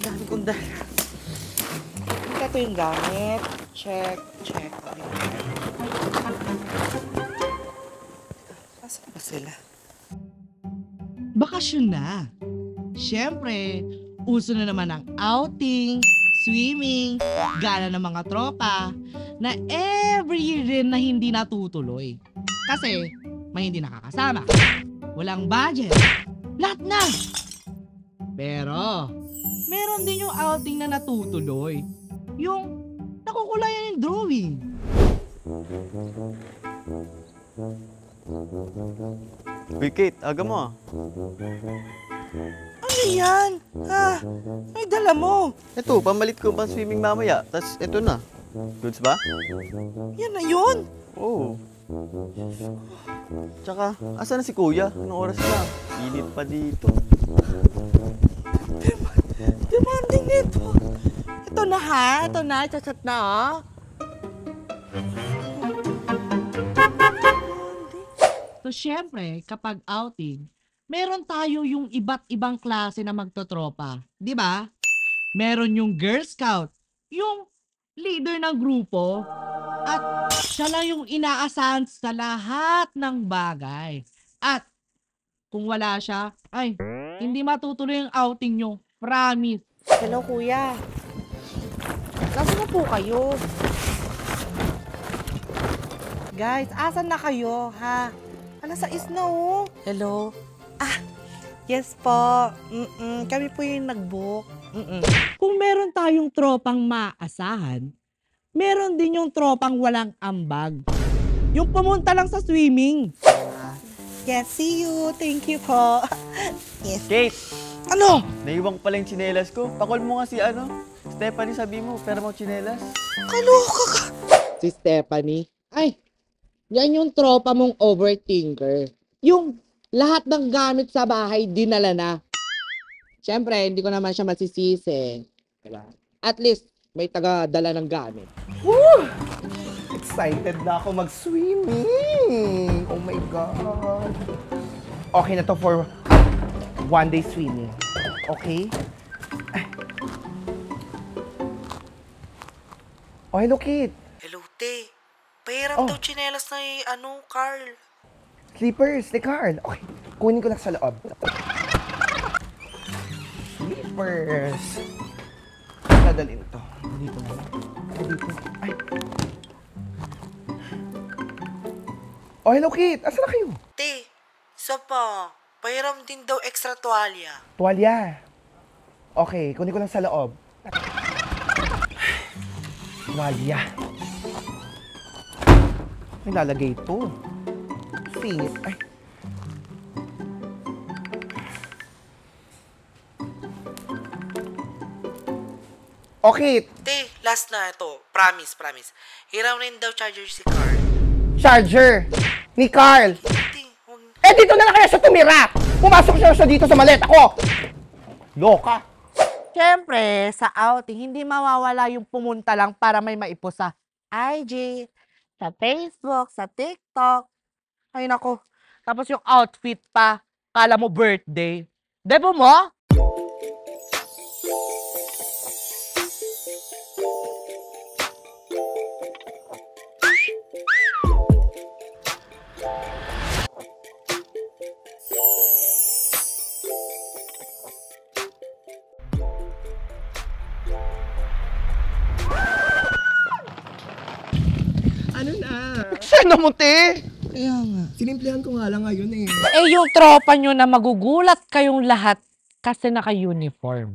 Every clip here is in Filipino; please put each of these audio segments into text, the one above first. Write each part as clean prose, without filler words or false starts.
Dami kong dala. Ito yung gamit. Check. Asan ba sila? Bakasyon na. Siyempre, uso na naman ang outing, swimming, gala ng mga tropa, na every year rin na hindi natutuloy. Kasi may hindi nakakasama, walang budget, lahat na. Pero, meron din yung outing na natutuloy. Yung nakukulayan yung drawing. Uy, Kate, aga mo ah. Ano yan? Ha? May dala mo. Ito, pamalit ko pang swimming mamaya. Tas, ito na. Goods ba? Yan na yun. Oo. Tsaka, asa na si Kuya? Anong oras na? Init pa dito. Demanding nito. Ito na ha? Ito na. Chat na ha? So, syempre, kapag outing, meron tayo yung iba't ibang klase na magtotropa. Di ba? Meron yung Girl Scout, yung leader ng grupo, at siya lang yung inaasahan sa lahat ng bagay. At kung wala siya, ay, hindi matutuloy ang outing nyo. Promise. Hello, kuya. Nasaan na po kayo? Guys, asan na kayo, ha? Alas 6 na, oh. Hello? Yes po. Kami po yung nag-book. Kung meron tayong tropang maasahan, meron din yung tropang walang ambag. Yung pumunta lang sa swimming. Yes, see you. Thank you po. Yes. Kate! Ano? Naiwang pala yung tsinelas ko. Pakol mo nga si Stephanie, sabi mo, pero mo tsinelas. Kaloka ka. Si Stephanie. Ay, yan yung tropa mong overthinker. Yung lahat ng gamit sa bahay, dinala na. Siyempre, hindi ko naman siya masisisi. Diba? At least, may taga-dala ng gamit. Woo! Excited na ako mag-swimming. Oh my God. Okay na to for one day swimming. Okay? Oh, hello, Kate. Hello, te. Pahiram Oh. daw tsinelas na Carl. Slippers ni Carl. Okay, kunin ko lang sa loob. Slippers. Dadalhin to. Dito na lang. Dito. Ay. Oh, hello, Kate. Asa na kayo? Te, isa pa. Pahiram din daw extra tuwalya. Tuwalya. Okay, kunin ko lang sa loob. Tuwalya. May lalagay ito. Singit. Ay. Okay. Te, last na ito. Promise. Hiram rin daw charger si Carl. Charger. Ni Carl. Te, huwag... Eh, dito na lang kaya siya tumira. Pumasok siya dito sa maleta ko. Loka. Siyempre, sa outing, hindi mawawala yung pumunta lang para may maipos sa IG, sa Facebook, sa TikTok. Ay nako. Tapos yung outfit pa, kala mo birthday. Debo mo? Ano na? Sana mo, te. Kaya nga. Sinimplihan ko nga lang ngayon eh. Eh yung tropa nyo na magugulat kayong lahat kasi naka-uniform.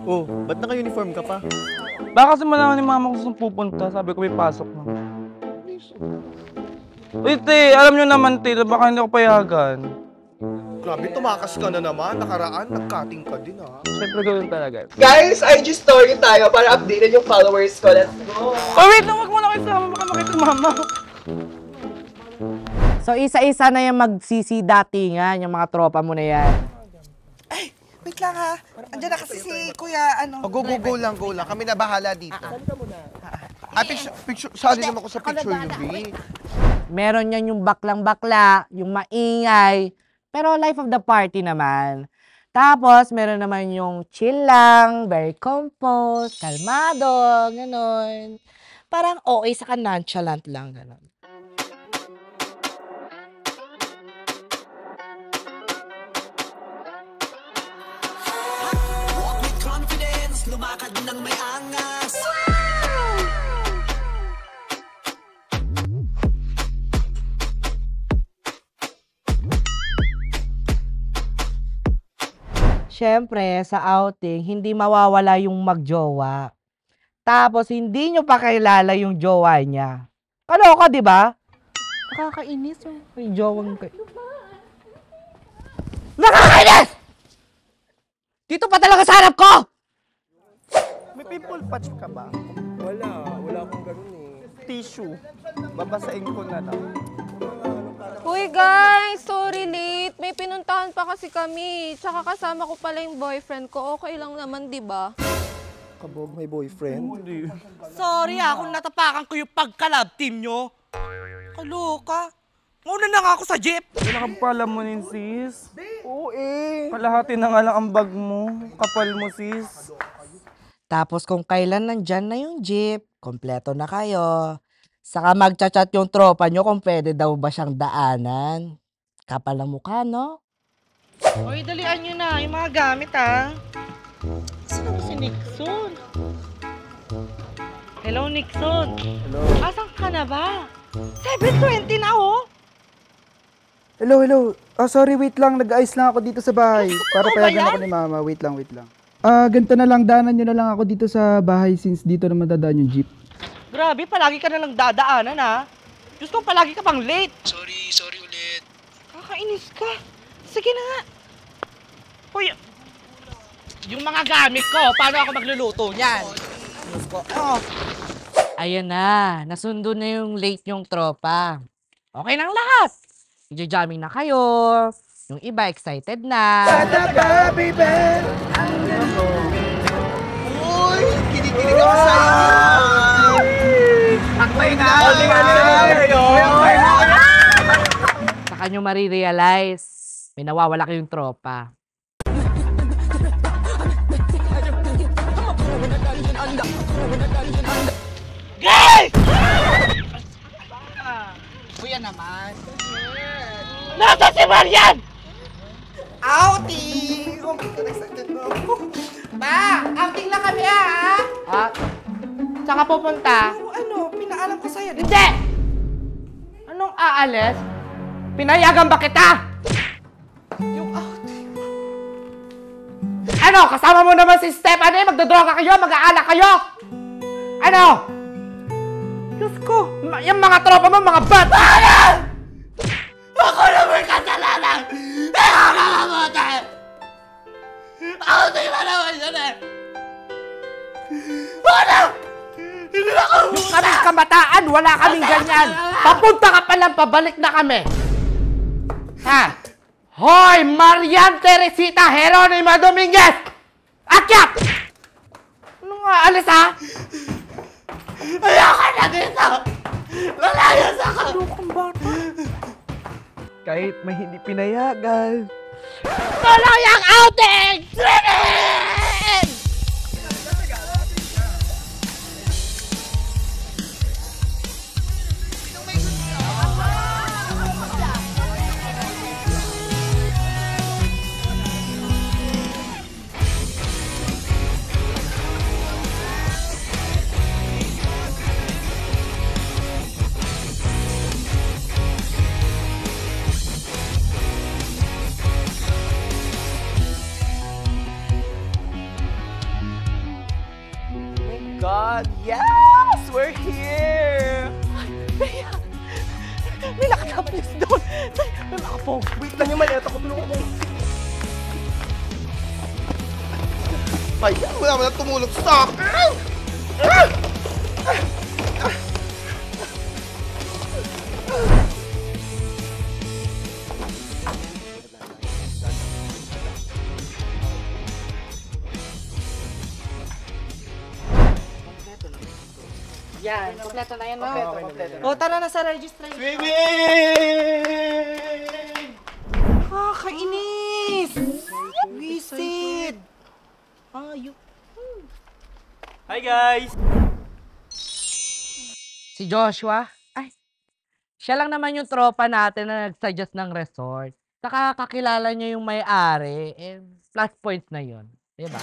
Oh, ba't naka-uniform ka pa? Baka kasi malaman ni mama ko saan pupunta. Sabi ko may pasok na. Uy, te, alam nyo naman, te, baka hindi ako payagan. Grabe, tumakas ka na naman. Nakaraan, nag-cutting ka din, ha? Siyempre gawin talaga. Guys, IG story tayo para updated yung followers ko. Let's go! Oh, wait lang, wag mo na kayo sama. Baka makita mama. So isa-isa na yung magsisi-datingan, yung mga tropa mo na yan. Ay, wait lang ha. Andiyan na kasi si Kuya, Oh, go lang. Kami na bahala dito. Sali naman ako sa picture niyo, B. Meron yan yung baklang-bakla, yung maingay, pero life of the party naman. Tapos, meron naman yung chill lang, very composed, kalmado, ganon. Parang OA sa nonchalant lang, ganon. Siyempre, sa outing, hindi mawawala yung magjowa. Tapos, hindi nyo pa kilala yung jowa niya. Kaloka, di ba? Nakakainis yung may jowang kayo. Nakakainis! Dito pa talaga sa harap ko! May pimple patch ka ba? Wala akong ganun eh. Tissue. Babasain ko na lang. Uy guys, sorry late. May pinuntahan pa kasi kami. Tsaka kasama ko pala yung boyfriend ko. Okay lang naman, di ba? Kabog, may boyfriend? Sorry kung natapakan ko yung pagka-love team nyo. Kaloka. Mauna na nga ako sa jeep. Wala ka pala mo nin, sis. Oo eh. Palahati na nga lang ang bag mo. Kapal mo, sis. Tapos, kung kailan nandyan na yung jeep, kompleto na kayo. Saka magchat-chat yung tropa nyo kung pwede daw ba siyang daanan. Kapal ang mukha, no? Uy, dalian nyo na yung mga gamit, ha? Saan ba si Nixon? Hello, Nixon. Hello. Asan ka na ba? 7:20 na, oh. Hello. Sorry, wait lang. Nag-ayos lang ako dito sa bahay. Para ba payagan yan? ako ni Mama. Wait lang. Ganito na lang. Daanan nyo na lang ako dito sa bahay since dito naman dadaan yung jeep. Grabe, palagi ka na lang dadaanan, ha? Diyos ko, palagi ka pang late. Sorry ulit. Kakainis ka. Sige na nga. Uy, yung mga gamit ko, paano ako magluluto niyan? Diyos ko, Ayan na, nasundo na yung late yung tropa. Okay nang lahat. Ija-jamming na kayo. Yung iba excited na. Uy! Kinikilig ako sa'yo! Takbay na! Saka nyo marirealize, may nawawala kayong tropa. Kuya naman. Nasa si Marian! Outing! Oh my God, excited na ako. Ma, outing lang kami, ha? Ah, saan ka pupunta? Pero ano, pinaalam ko sa'yo. Hindi! Anong aalis? Pinayagan ba kita? Yung outing. Ano? Kasama mo naman si Stephanie? Magdodroga kayo? Mag-aalak kayo? Ano? Diyos ko, yung mga tropa mo, mga bata! Ako na may kasalanan! Ikaw na mabuti! Outing na naman yun, eh! Ano? Hindi na ako Yung kaming kamataan, wala kaming ganyan. Papunta ka pa lang, pabalik na kami. Ha? Hoy, Marian Teresita Jeronimo Dominguez! Akyat! Ano nga, alis ha? Ayoko na dito! Lalayas ako! Kahit may hindi pinayagan. Tuloy ang outing! Swimming! God, yes! We're here! May nakatapos doon! May makapog! Wait lang yung maleta ko. Tulungan mo. Ayan, wala mo na tumulog sa akin! Yan, kompleto na yan, no? Kompleto. O, tara na sa registration. Swimming! Kakainis! Wisit! Ayun. Hi guys! Si Joshua, ay, siya lang naman yung tropa natin na nag-suggest ng resort. Saka kakilala niya yung may-ari, plus points na yun. Diba?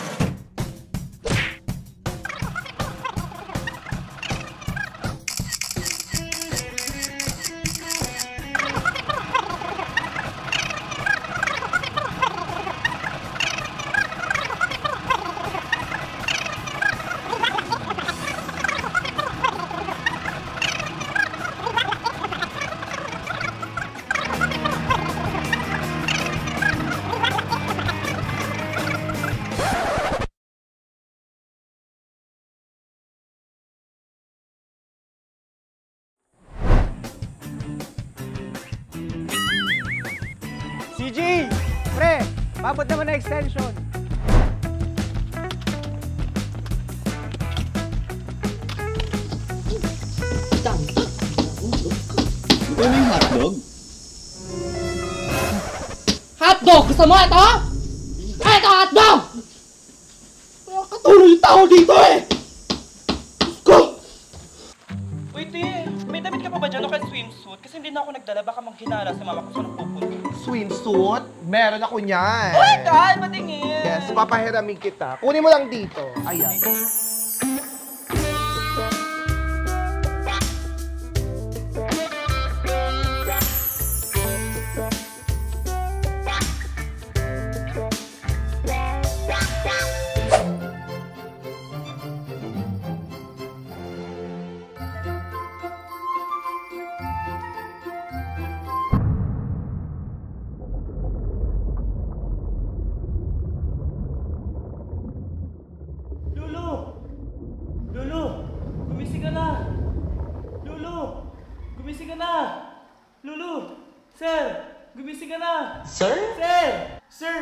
CG! Pre! Mabot naman na extension. Ito yung hotdog? Hotdog! Gusto mo ito? Ito, hotdog! Katulog yung tao dito eh! Wait may damit ka pa ba dyan o kaya swimsuit? Kasi hindi na ako nagdala, baka manghinala sa mama ko sa nagpupunta. Swimsuit? Meron ako niyan. Oh my God! Matingin! Yes, papahiramin kita. Kunin mo lang dito. Ayan. Lulu! Gumising ka na! Lulu! Gumising ka na! Lulu! Sir! Gumising ka na! Sir? Sir! Sir!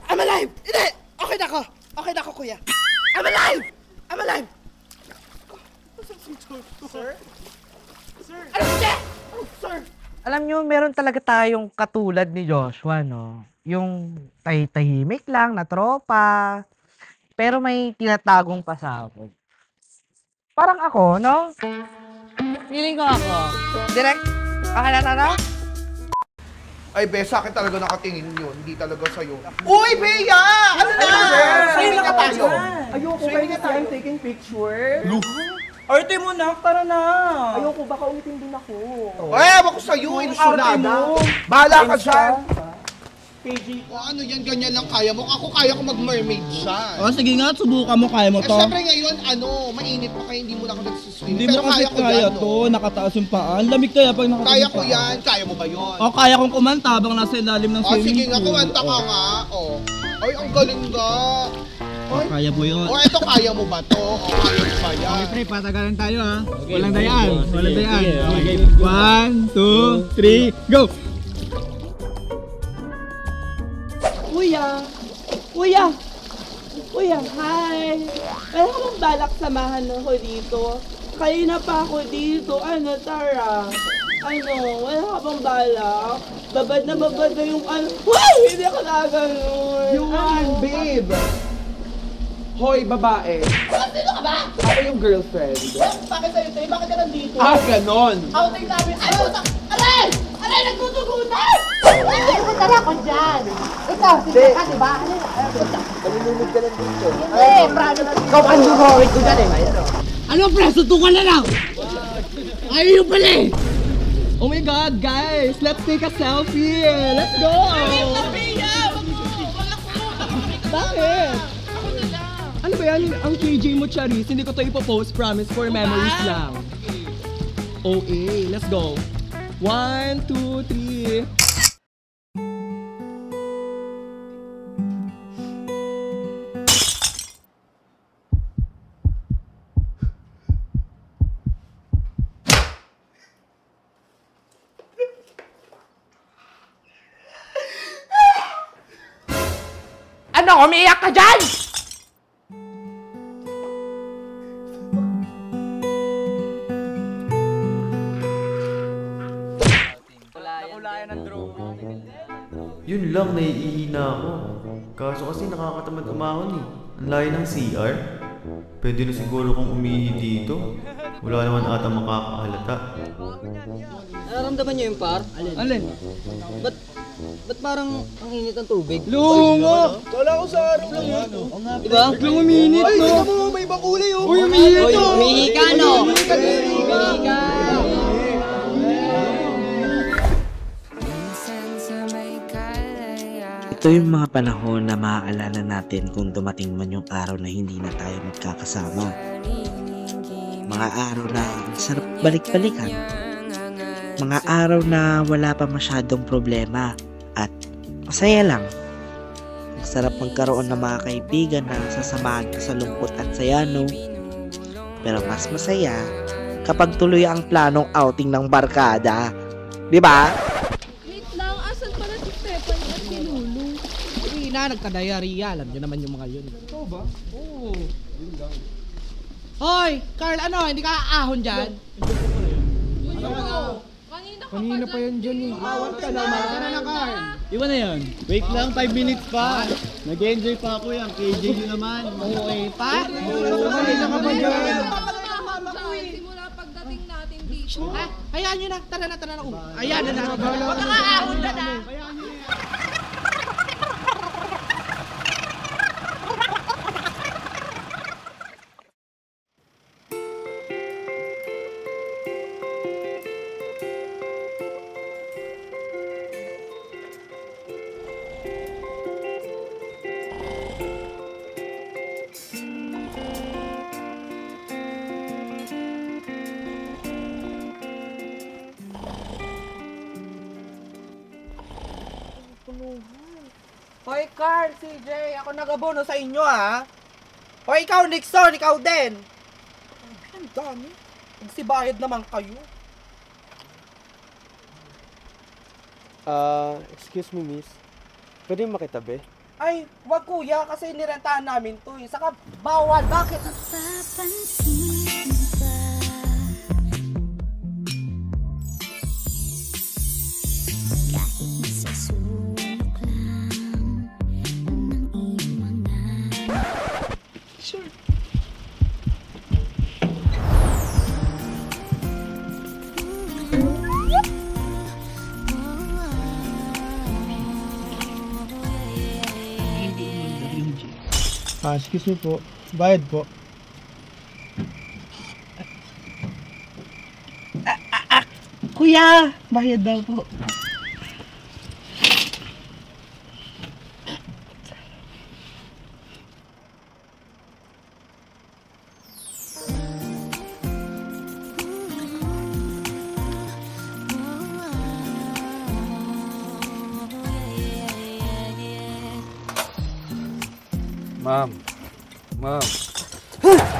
I'm alive! Hindi! Okay na ako! Okay na ako, kuya! I'm alive! I'm alive! Sir? Sir? Ano siya? Oh, sir! Alam nyo, meron talaga tayong katulad ni Joshua, no? Yung tahimik lang na tropa, pero may tinatagong pasabog. Parang ako, no? Feeling ko ako. Direct, okay na, no? Ay, be, sa akin talaga nakatingin yun. Hindi talaga sa'yo. Uy, Bea! Ano na? Swimming na tayo. Ayoko kayo kasi I'm taking picture. Arte mo na, tara na. Ayoko, baka umitin din ako. Ay, ewan ko sa'yo. Ilusyonada. Bahala ka dyan. PG. O ano yan, ganyan lang kaya mo. Ako kaya ko mag-mermaid siya. O sige nga, subukan mo, kaya mo Eh, to. syempre ngayon, mainit pa kaya hindi mo na ako nagsuswim. Hindi Pero mo kasi kaya ko kaya yan, to, no? nakataas yung paa. Ang lamig kaya pag nakataas Kaya yung ko paa. yan. Kaya mo ba yun? O kaya kong kumanta habang nasa ilalim ng O, swimming sige nga, pool. kumanta ka nga. O. Ay, ang galing nga. O, kaya mo yun. O, eto, kaya mo ba to? O, kaya mo ba yan? Pre, patagalan tayo ha. Walang dayaan. Walang dayaan. Okay. 1, 2, 3, go! Kuya! Kuya! Kuya, hi! Wala ka bang balak samahan ako dito? Kanina pa ako dito. Ano, Tara? Ano, wala ka bang balak? Babad na yung ano. Uy! Hindi ako nagano'n. Yuan, babe! Hoy, babae. Sino ka ba? Ako yung girlfriend. Bakit sa'yo ito? Bakit ka nandito? Ganon! Outing namin. Ay, puta! Aray! Aray, nagtutugunan! Ay, punta na ako dyan. Ikaw, sige ka, diba? Nalulunod ka lang dito. Hindi, prado na dito. Ikaw ang luhawit ko dyan eh. Ano pre, suntukan na lang! Ayaw yung pala eh! Oh my God, guys! Let's take a selfie! Let's go! Bakit? Ano ba yan? Ang KJ mo, Charis. Hindi ko to ipopost. Promise, for memories lang. Okay, let's go. 1, 2, 3. Ano, umiiyak ka dyan? Yun lang, naiihina ako. Kaso kasi nakakatamad umahon eh. Ang layo ng CR. Pwede na siguro kung umihi dito. Wala naman ata makakahalata. Nararamdaman niyo yung par? Alin? Ba't parang ang init ng tubig? Lungo! Kala ko sa araw lang yun. Diba? Biglang uminit, Ay, no? tignan mo, may ibang kulay oh. Uy, uminit, Uy, no? umihi ka, no? Ito yung mga panahon na maaalala natin kung dumating man yung araw na hindi na tayo magkakasama. Mga araw na ang sarap balik-balikan. Mga araw na wala pa masyadong problema at masaya lang. Ang sarap magkaroon ng mga kaibigan na sasamahan ka sa lungkot at saya, no? Pero mas masaya kapag tuloy ang planong outing ng barkada. Di ba? Wait lang, asan pala si Stephanie at si Lulu? Uy na, nagka-diarrhea. Alam nyo naman yung mga yun. Ito ba? Oo. Hoy, Carl, ano? Hindi ka aahon dyan? Kanina pa yan dyan eh. Awat ka naman. Tara na, Carl. Iwan na yun. Wait lang, 5 minutes pa. Nag-enjoy pa ako yan. KJ yun naman. Okay pa? Kanina ka pa dyan. Simula pagdating natin dito. Ah, hayaan nyo na. Tara na. Ayan na. Huwag ka aahon na na. Hoy, Carl, CJ, ako nagabono sa inyo, ha? Hoy, ikaw, Nixon, ikaw din. Ang dami. Magsibayad naman kayo. Excuse me, miss. Pwede makitabi? Ay, wag kuya, kasi nirentahan namin to, eh. Saka bawal, bakit? Excuse me po. Bayad po. Kuya, bayad daw po. Ma'am.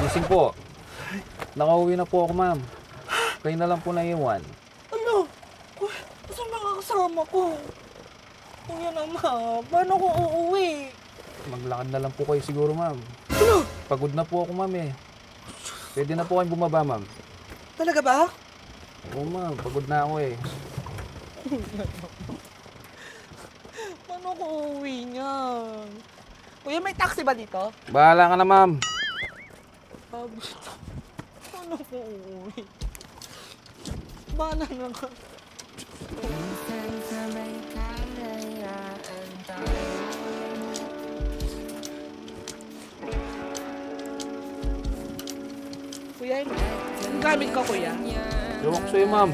Gising po. Nakauwi na po ako, ma'am. Kayo na lang po naiwan. Ano? Kuya, saan mga kasama ko? Kuya naman, paano ko uuwi? Maglakad na lang po kayo siguro, ma'am. Ano? Pagod na po ako, ma'am eh. Pwede na po kayong bumaba, ma'am. Talaga ba? Oo, ma'am. Pagod na ako eh. Paano ko uuwi niyan? Kuya, may taxi ba dito? Bahala ka na, ma'am. Paano ko uuwi? Bahala na ka. Kuya, yung gamit ko, kuya. Ewan ko sa'yo, ma'am.